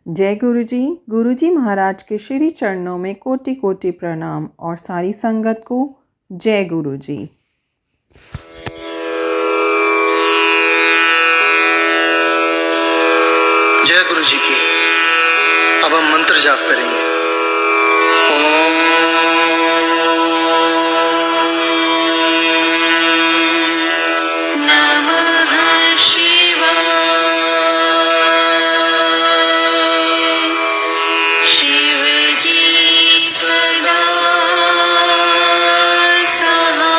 जय गुरु जी महाराज के श्री चरणों में कोटि कोटि प्रणाम और सारी संगत को जय गुरु जी। जय गुरु जी की। अब हम मंत्र जाप करेंगे। ओम नमः शिवाय। शिव जी सदा सहाय।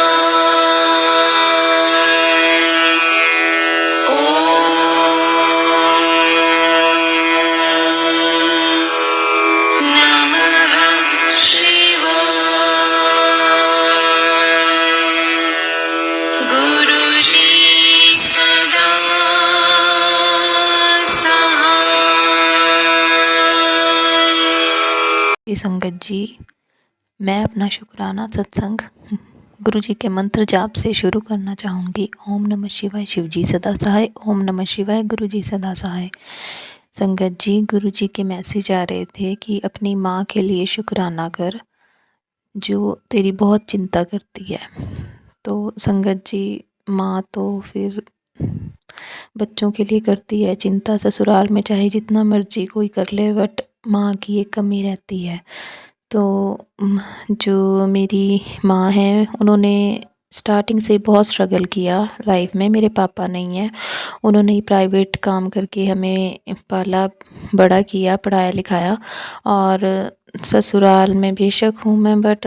संगत जी, मैं अपना शुक्राना सत्संग गुरु जी के मंत्र जाप से शुरू करना चाहूँगी। ओम नमः शिवाय, शिव जी सदा सहाय। ओम नमः शिवाय, गुरु जी सदा सहाय। संगत जी, गुरु जी के मैसेज आ रहे थे कि अपनी माँ के लिए शुक्राना कर जो तेरी बहुत चिंता करती है। तो संगत जी, माँ तो फिर बच्चों के लिए करती है चिंता, ससुराल में चाहे जितना मर्जी कोई कर ले, बट माँ की एक कमी रहती है। तो जो मेरी माँ हैं, उन्होंने स्टार्टिंग से बहुत स्ट्रगल किया लाइफ में। मेरे पापा नहीं हैं, उन्होंने ही प्राइवेट काम करके हमें पाला बड़ा किया, पढ़ाया लिखाया। और ससुराल में बेशक हूँ मैं, बट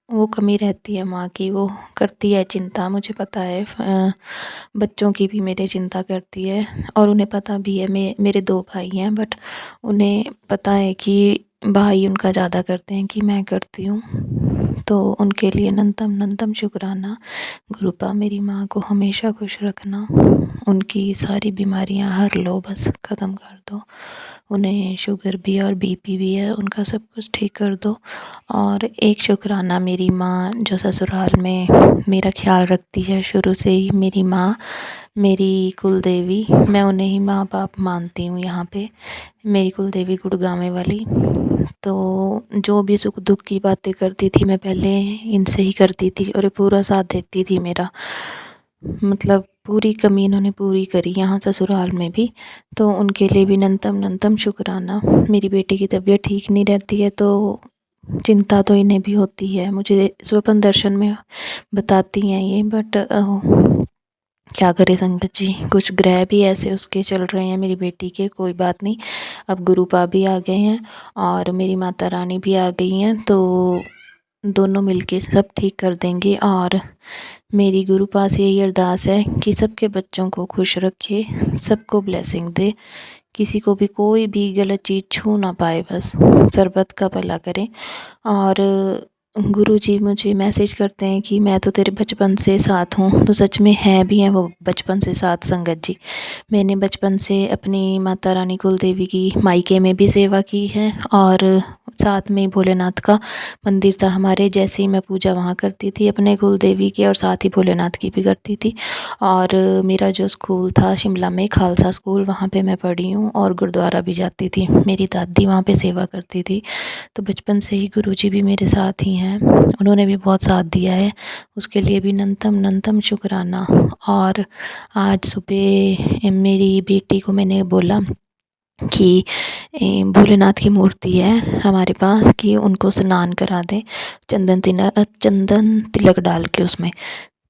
वो कमी रहती है माँ की, वो करती है चिंता, मुझे पता है। बच्चों की भी मेरे चिंता करती है और उन्हें पता भी है। मेरे 2 भाई हैं, बट उन्हें पता है कि भाई उनका ज़्यादा करते हैं कि मैं करती हूँ। तो उनके लिए नंतम शुक्राना। गुरुपा मेरी माँ को हमेशा खुश रखना, उनकी सारी बीमारियाँ हर लो, बस ख़त्म कर दो। उन्हें शुगर भी और बीपी भी है, उनका सब कुछ ठीक कर दो। और एक शुक्राना मेरी माँ जो ससुराल में मेरा ख्याल रखती है शुरू से ही। मेरी माँ मेरी कुल देवी, मैं उन्हें ही माँ बाप मानती हूँ यहाँ पे। मेरी कुल देवी गुड़गांव वाली। तो जो भी सुख दुख की बातें करती थी, मैं पहले इनसे ही करती थी और ये पूरा साथ देती थी मेरा। मतलब पूरी कमी इन्होंने पूरी करी यहाँ ससुराल में भी। तो उनके लिए भी नंतम शुक्राना। मेरी बेटी की तबीयत ठीक नहीं रहती है तो चिंता तो इन्हें भी होती है, मुझे स्वप्न दर्शन में बताती हैं ये। बट क्या करे संगत जी, कुछ ग्रह भी ऐसे उसके चल रहे हैं मेरी बेटी के। कोई बात नहीं, अब गुरुपा भी आ गए हैं और मेरी माता रानी भी आ गई हैं, तो दोनों मिलके सब ठीक कर देंगे। और मेरी गुरुपा से यही अरदास है कि सबके बच्चों को खुश रखे, सबको ब्लेसिंग दे, किसी को भी कोई भी गलत चीज़ छू ना पाए, बस सरबत का भला करें। और गुरुजी मुझे मैसेज करते हैं कि मैं तो तेरे बचपन से साथ हूँ, तो सच में है भी हैं वो बचपन से साथ। संगत जी, मैंने बचपन से अपनी माता रानी कुल देवी की मायके में भी सेवा की है और साथ में भोलेनाथ का मंदिर था हमारे। जैसे ही मैं पूजा वहाँ करती थी अपने कुल देवी की, और साथ ही भोलेनाथ की भी करती थी। और मेरा जो स्कूल था शिमला में, खालसा स्कूल, वहाँ पे मैं पढ़ी हूँ और गुरुद्वारा भी जाती थी। मेरी दादी वहाँ पे सेवा करती थी। तो बचपन से ही गुरुजी भी मेरे साथ ही हैं, उन्होंने भी बहुत साथ दिया है, उसके लिए भी नंतम शुक्राना। और आज सुबह मेरी बेटी को मैंने बोला कि भोलेनाथ की मूर्ति है हमारे पास, कि उनको स्नान करा दें चंदन तिलक डाल के उसमें।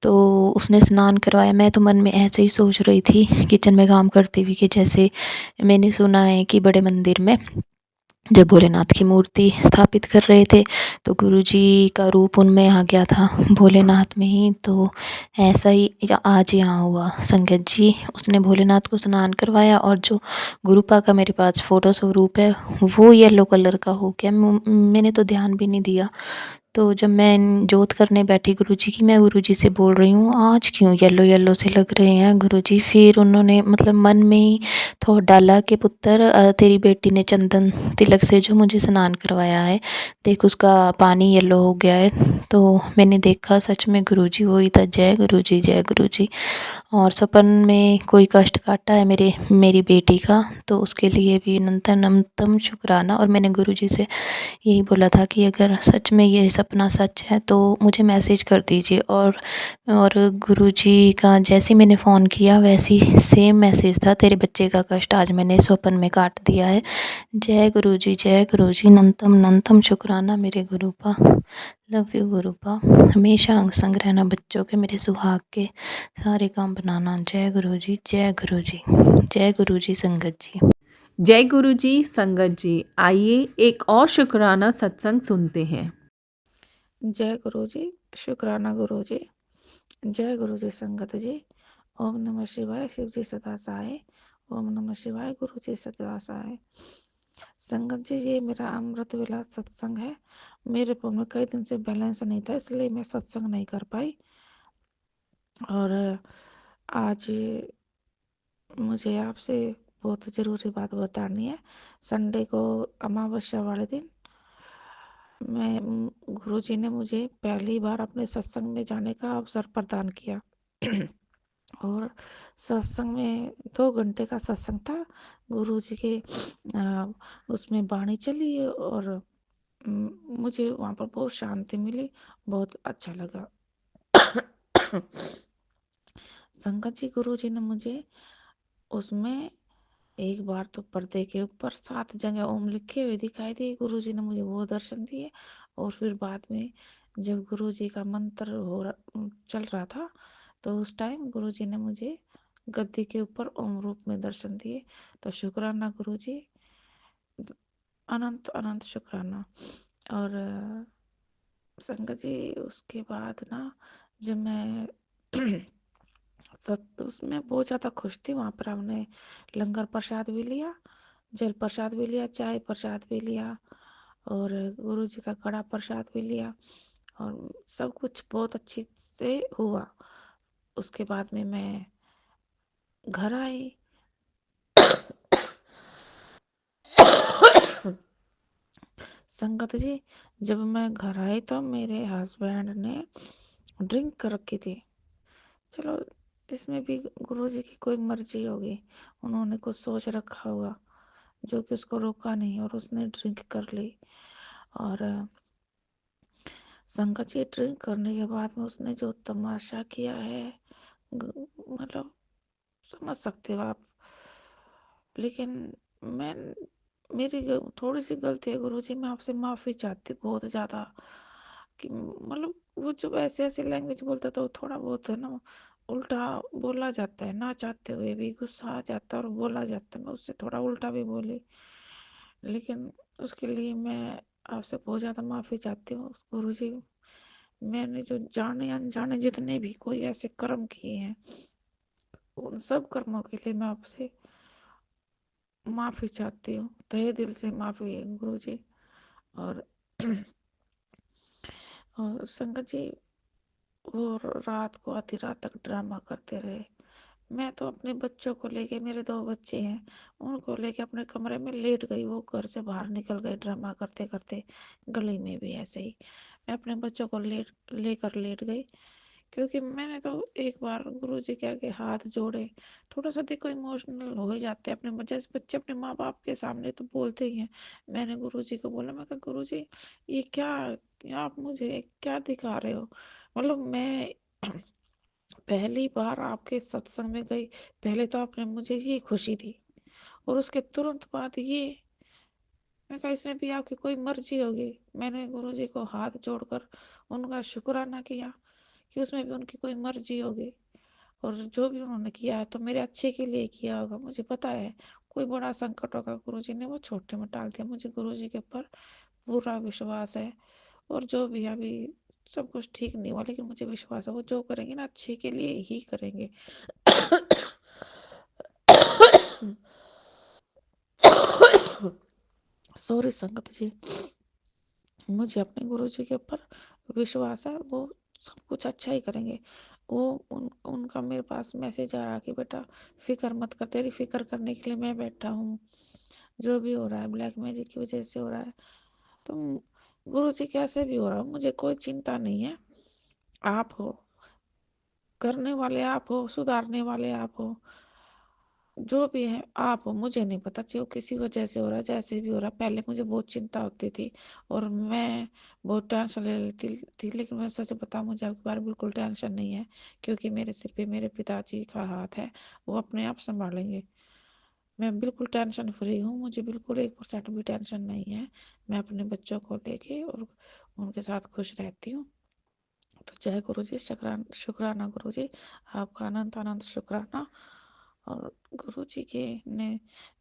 तो उसने स्नान करवाया। मैं तो मन में ऐसे ही सोच रही थी किचन में काम करती हुई कि जैसे मैंने सुना है कि बड़े मंदिर में जब भोलेनाथ की मूर्ति स्थापित कर रहे थे तो गुरुजी का रूप उनमें आ गया था, भोलेनाथ में ही। तो ऐसा ही आज यहाँ हुआ संगत जी। उसने भोलेनाथ को स्नान करवाया और जो गुरुपा का मेरे पास फ़ोटो स्वरूप है वो येलो कलर का हो गया। मैंने तो ध्यान भी नहीं दिया। तो जब मैं जोत करने बैठी गुरुजी की, मैं गुरुजी से बोल रही हूँ आज क्यों येलो येलो से लग रहे हैं गुरुजी। फिर उन्होंने मतलब मन में ही थॉट डाला कि पुत्र तेरी बेटी ने चंदन तिलक से जो मुझे स्नान करवाया है, देख उसका पानी येलो हो गया है। तो मैंने देखा सच में गुरुजी वही था। जय गुरुजी, जय गुरुजी। और सपन में कोई कष्ट काटा है मेरी बेटी का, तो उसके लिए भी अनंतम शुक्राना। और मैंने गुरुजी से यही बोला था कि अगर सच में ये सपना सच है तो मुझे मैसेज कर दीजिए। और गुरुजी का जैसे ही मैंने फ़ोन किया वैसे ही सेम मैसेज था, तेरे बच्चे का कष्ट आज मैंने स्वप्न में काट दिया है। जय गुरुजी, जय गुरुजी। अनंतम अनंतम शुक्राना मेरे गुरुपा। Love you गुरुपा। हमेशा अंग संग रहना बच्चों के, मेरे सुहाग के सारे काम बनाना। जय गुरुजी, जय गुरुजी, जय गुरुजी संगत जी। जय गुरुजी संगत जी। आइए एक और शुक्राना सत्संग सुनते हैं। जय गुरु जी, शुक्राना गुरु जी। जय गुरु जी संगत जी। ओम नमः शिवाय, शिव जी सदा सहाय। ओम नमः शिवाय, गुरु जी सदा सहाय। संगत जी, ये मेरा अमृत विलास सत्संग है। मेरे फोन में कई दिन से बैलेंस नहीं था, इसलिए मैं सत्संग नहीं कर पाई। और आज मुझे आपसे बहुत ज़रूरी बात बतानी है। संडे को अमावस्या वाले दिन गुरुजी ने मुझे पहली बार अपने सत्संग में जाने का अवसर प्रदान किया। और सत्संग में 2 घंटे का सत्संग था। गुरुजी के उसमें वाणी चली और मुझे वहाँ पर बहुत शांति मिली, बहुत अच्छा लगा। संगत जी, गुरुजी ने मुझे उसमें एक बार तो पर्दे के ऊपर 7 जगह ओम लिखे हुए दिखाई दिए। गुरुजी ने मुझे वो दर्शन दिए। और फिर बाद में जब गुरुजी का मंत्र चल रहा था, तो उस टाइम गुरुजी ने मुझे गद्दी के ऊपर ओम रूप में दर्शन दिए। तो शुक्राना गुरुजी, अनंत अनंत शुक्राना। और संगत जी, उसके बाद ना जब मैं उसमें बहुत ज़्यादा खुश थी। वहाँ पर हमने लंगर प्रसाद भी लिया, जल प्रसाद भी लिया, चाय प्रसाद भी लिया और गुरु जी का कड़ा प्रसाद भी लिया और सब कुछ बहुत अच्छी से हुआ। उसके बाद में मैं घर आई। संगत जी, जब मैं घर आई तो मेरे हस्बैंड ने ड्रिंक कर रखी थी। चलो, इसमें भी गुरु जी की कोई मर्जी होगी, उन्होंने कुछ सोच रखा होगा जो कि उसको रोका नहीं और उसने ड्रिंक कर ली। और संगत जी, ड्रिंक करने के बाद में उसने जो तमाशा किया है, मतलब समझ सकते हो आप। लेकिन मैं मेरी थोड़ी सी गलती है गुरुजी, मैं आपसे माफ़ी चाहती हूँ बहुत ज़्यादा। कि मतलब वो जब ऐसे ऐसे लैंग्वेज बोलता तो थोड़ा बहुत है ना, उल्टा बोला जाता है, ना चाहते हुए भी गुस्सा आ जाता है और बोला जाता है। मैं उससे थोड़ा उल्टा भी बोली, लेकिन उसके लिए मैं आपसे बहुत ज़्यादा माफ़ी चाहती हूँ गुरुजी। मैंने जो जाने अनजाने जितने भी कोई ऐसे कर्म किए हैं, उन सब कर्मों के लिए मैं आपसे माफ़ी चाहती हूँ, तहे दिल से माफ़ी है गुरुजी। और और संगत जी, वो रात को आधी रात तक ड्रामा करते रहे। मैं तो अपने बच्चों को लेके, मेरे 2 बच्चे हैं, उनको लेके अपने कमरे में लेट गई। वो घर से बाहर निकल गए ड्रामा करते करते। गली में भी ऐसे ही मैं अपने बच्चों को लेकर लेट गई, क्योंकि मैंने तो एक बार गुरुजी के आगे हाथ जोड़े। थोड़ा सा देखो इमोशनल हो ही जाते हैं अपने बच्चे। बच्चे अपने माँ बाप के सामने तो बोलते ही हैं। मैंने गुरुजी को बोला, मैं कहा गुरुजी, ये क्या आप मुझे क्या दिखा रहे हो? मतलब मैं पहली बार आपके सत्संग में गई, पहले तो आपने मुझे ये खुशी दी और उसके तुरंत बाद ये। मैं कहा इसमें भी आपकी कोई मर्जी होगी। मैंने गुरुजी को हाथ जोड़कर उनका शुक्राना किया कि उसमें भी उनकी कोई मर्जी होगी और जो भी उन्होंने किया है तो मेरे अच्छे के लिए किया होगा। मुझे पता है कोई बड़ा संकट होगा, गुरुजी ने वो छोटे में टाल दिया। मुझे गुरुजी के ऊपर पूरा विश्वास है और जो भी अभी सब कुछ ठीक नहीं हुआ, लेकिन मुझे विश्वास है वो जो करेंगे ना अच्छे के लिए ही करेंगे। सॉरी संगत जी, मुझे अपने गुरुजी के ऊपर विश्वास है वो सब कुछ अच्छा ही करेंगे। वो उनका मेरे पास मैसेज आ रहा कि बेटा फ़िक्र मत कर, तेरी फ़िक्र करने के लिए मैं बैठा हूँ। जो भी हो रहा है ब्लैक मैजिक की वज़ह से हो रहा है, तो गुरुजी कैसे भी हो रहा हो मुझे कोई चिंता नहीं है। आप हो, करने वाले आप हो, सुधारने वाले आप हो। जो भी है आप हो, मुझे नहीं पता जो किसी वजह से हो रहा है, जैसे भी हो रहा है। पहले मुझे बहुत चिंता होती थी और मैं बहुत टेंशन ले लेती थी, लेकिन मैं सच बताऊं मुझे अब की बार बिल्कुल टेंशन नहीं है, क्योंकि मेरे सिर पे मेरे पिताजी का हाथ है, वो अपने आप संभालेंगे। मैं बिल्कुल टेंशन फ्री हूँ, मुझे बिल्कुल 1% भी टेंशन नहीं है। मैं अपने बच्चों को लेके और उनके साथ खुश रहती हूँ। तो जय गुरु जी, शुक्राना गुरु जी, आपका अनंत अनंत शुक्राना। और गुरु जी के ने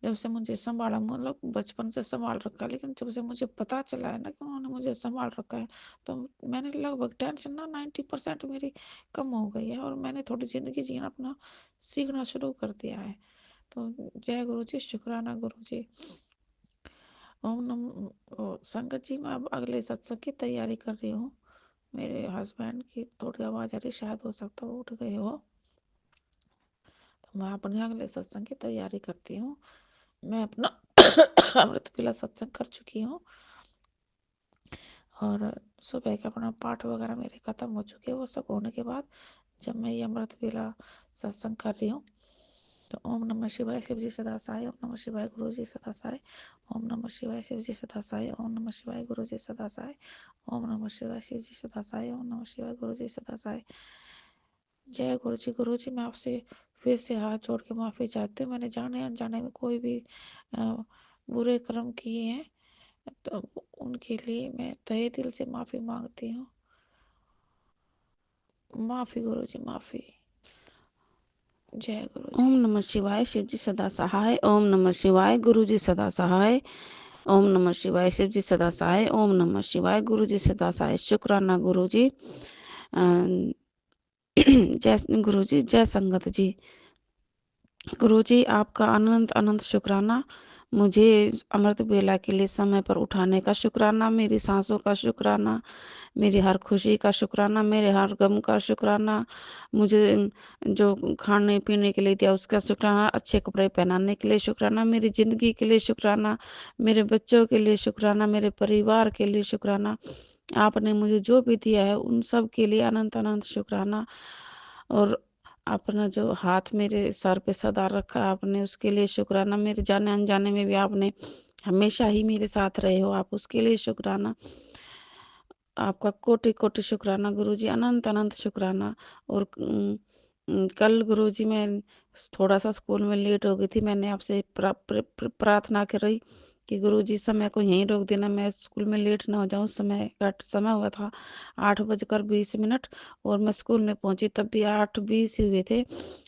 जब से मुझे संभाला, मतलब बचपन से संभाल रखा है, लेकिन जब से मुझे पता चला है ना कि उन्होंने मुझे संभाल रखा है, तो मैंने लगभग टेंशन ना 90% मेरी कम हो गई है और मैंने थोड़ी ज़िंदगी जीना अपना सीखना शुरू कर दिया है। तो जय गुरु जी, शुक्राना गुरु जी। ओम नम संगत जी, मैं अब अगले सत्संग की तैयारी कर रही हूँ। मेरे हस्बैंड की थोड़ी आवाज़ आ रही, शायद हो सकता है वो उठ गए हो। तो मैं अपने अगले सत्संग की तैयारी करती हूँ। मैं अपना अमृत वेला सत्संग कर चुकी हूँ और सुबह का अपना पाठ वगैरह मेरे खत्म हो चुके हैं। वो सब होने के बाद जब मैं ये अमृत वेला सत्संग कर रही हूँ, तो ओम नमः शिवाय शिव जी सदा सहाय, ओम नमः शिवाय गुरु जी सदा सहाय, ओम नमः शिवाय शिव जी सदा सहाय, ओम नमः शिवाय गुरु जी सदा सहाय, ओम नमः शिवाय शिव जी सदा सहाय, ओम नमः शिवाय गुरु जी सदा सहाय। जय गुरु जी। गुरु जी, मैं आपसे फिर से हाथ जोड़ के माफ़ी चाहती हूँ। मैंने जाने अनजाने में कोई भी अ, बुरे कर्म किए हैं, तो उनके लिए मैं तहे दिल से माफ़ी मांगती हूँ। माफ़ी गुरु जी, माफ़ी। जय गुरु जी। ओम नमः शिवाय शिव जी सदा सहाय, ओम नमः शिवाय गुरु जी सदा सहाय, ओम नमः शिवाय शिव जी सदा सहाय, ओम नमः शिवाय गुरु जी सदा सहाय। शुक्राना गुरु जी। जय गुरु जी, जय संगत जी। गुरु जी, आपका अनंत अनंत शुक्राना। मुझे अमृत बेला के लिए समय पर उठाने का शुक्राना, मेरी सांसों का शुक्राना, मेरी हर खुशी का शुक्राना, मेरे हर गम का शुक्राना, मुझे जो खाने पीने के लिए दिया उसका शुक्राना, अच्छे कपड़े पहनाने के लिए शुक्राना, मेरी ज़िंदगी के लिए शुक्राना, मेरे बच्चों के लिए शुक्राना, मेरे परिवार के लिए शुक्राना। आपने मुझे जो भी दिया है उन सब के लिए अनंत अनंत शुक्राना। और अपना जो हाथ मेरे सर पे सदा रखा आपने, उसके लिए शुक्राना। मेरे जाने अनजाने में भी आपने हमेशा ही मेरे साथ रहे हो, आप उसके लिए शुक्राना। आपका कोटि कोटि शुक्राना गुरुजी, अनंत अनंत शुक्राना। और कल गुरुजी मैं थोड़ा सा स्कूल में लेट हो गई थी, मैंने आपसे प्रार्थना करी कि गुरुजी समय को यहीं रोक देना, मैं स्कूल में लेट ना हो जाऊं। समय हुआ था 8:20 और मैं स्कूल में पहुंची तब भी 8:20 हुए थे।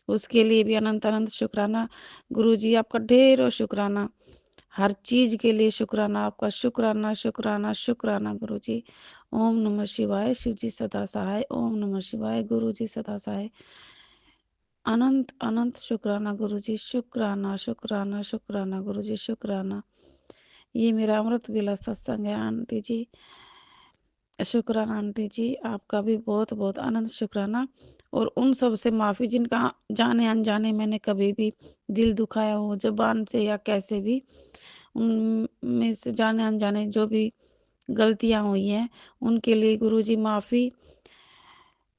उसके लिए भी अनंत अनंत शुक्राना गुरुजी, आपका ढेरों शुक्राना। हर चीज के लिए शुक्राना, आपका शुक्राना शुक्राना शुक्राना गुरुजी। ओम नमः शिवाय शिव जी सदा सहाय, ओम नमः शिवाय गुरु जी सदा सहाय। अनंत अनंत शुक्राना गुरुजी, शुक्राना शुक्राना शुक्राना गुरुजी, शुक्राना। ये मेरा अमृत वेला सत्संग है आंटी जी। शुक्राना आंटी जी, आपका भी बहुत बहुत अनंत शुक्राना। और उन सब से माफ़ी जिनका जाने अनजाने मैंने कभी भी दिल दुखाया हो, ज़ुबान से या कैसे भी, उनमें से जाने अनजाने जो भी गलतियाँ हुई हैं उनके लिए गुरुजी माफ़ी।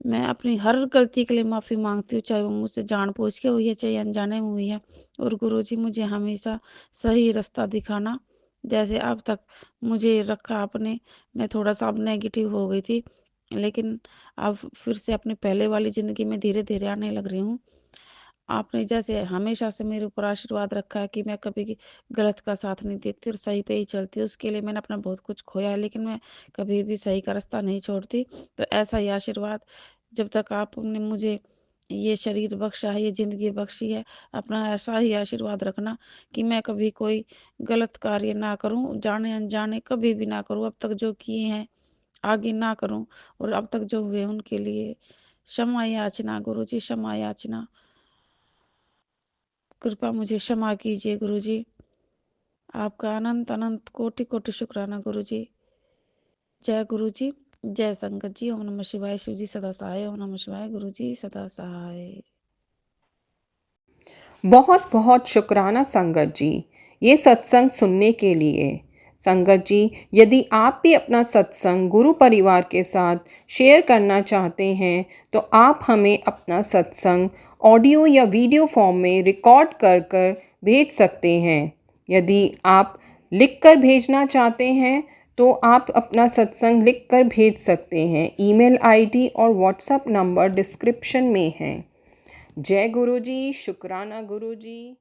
मैं अपनी हर गलती के लिए माफ़ी मांगती हूँ, चाहे वो मुझसे जानबूझ के हुई है चाहे अनजाने में हुई है। और गुरुजी, मुझे हमेशा सही रास्ता दिखाना, जैसे अब तक मुझे रखा आपने। मैं थोड़ा सा अब नेगेटिव हो गई थी, लेकिन अब फिर से अपनी पहले वाली ज़िंदगी में धीरे धीरे आने लग रही हूँ। आपने जैसे हमेशा से मेरे ऊपर आशीर्वाद रखा है कि मैं कभी गलत का साथ नहीं देती और सही पे ही चलती हूँ, उसके लिए मैंने अपना बहुत कुछ खोया है, लेकिन मैं कभी भी सही का रास्ता नहीं छोड़ती। तो ऐसा ही आशीर्वाद जब तक आपने मुझे ये शरीर बख्शा है, ये ज़िंदगी बख्शी है, अपना ऐसा ही आशीर्वाद रखना कि मैं कभी कोई गलत कार्य ना करूं, जाने अनजाने कभी भी ना करूं। अब तक जो किए हैं आगे ना करूं, और अब तक जो हुए उनके लिए क्षमा याचना गुरुजी, क्षमा याचना। कृपा मुझे क्षमा कीजिए गुरुजी। आपका अनंत अनंत कोटि कोटि शुक्राना गुरुजी। जय गुरुजी। जय संगत जी। ओम नमः शिवाय। शिव जी सदा सहाय। ओम नमः शिवाय। गुरु जी सदा सहाय। बहुत बहुत शुक्राना संगत जी ये सत्संग सुनने के लिए। संगत जी, यदि आप भी अपना सत्संग गुरु परिवार के साथ शेयर करना चाहते हैं तो आप हमें अपना सत्संग ऑडियो या वीडियो फॉर्म में रिकॉर्ड कर कर भेज सकते हैं। यदि आप लिख कर भेजना चाहते हैं तो आप अपना सत्संग लिख कर भेज सकते हैं। ईमेल आईडी और व्हाट्सएप नंबर डिस्क्रिप्शन में है। जय गुरु जी, शुक्राना गुरु जी।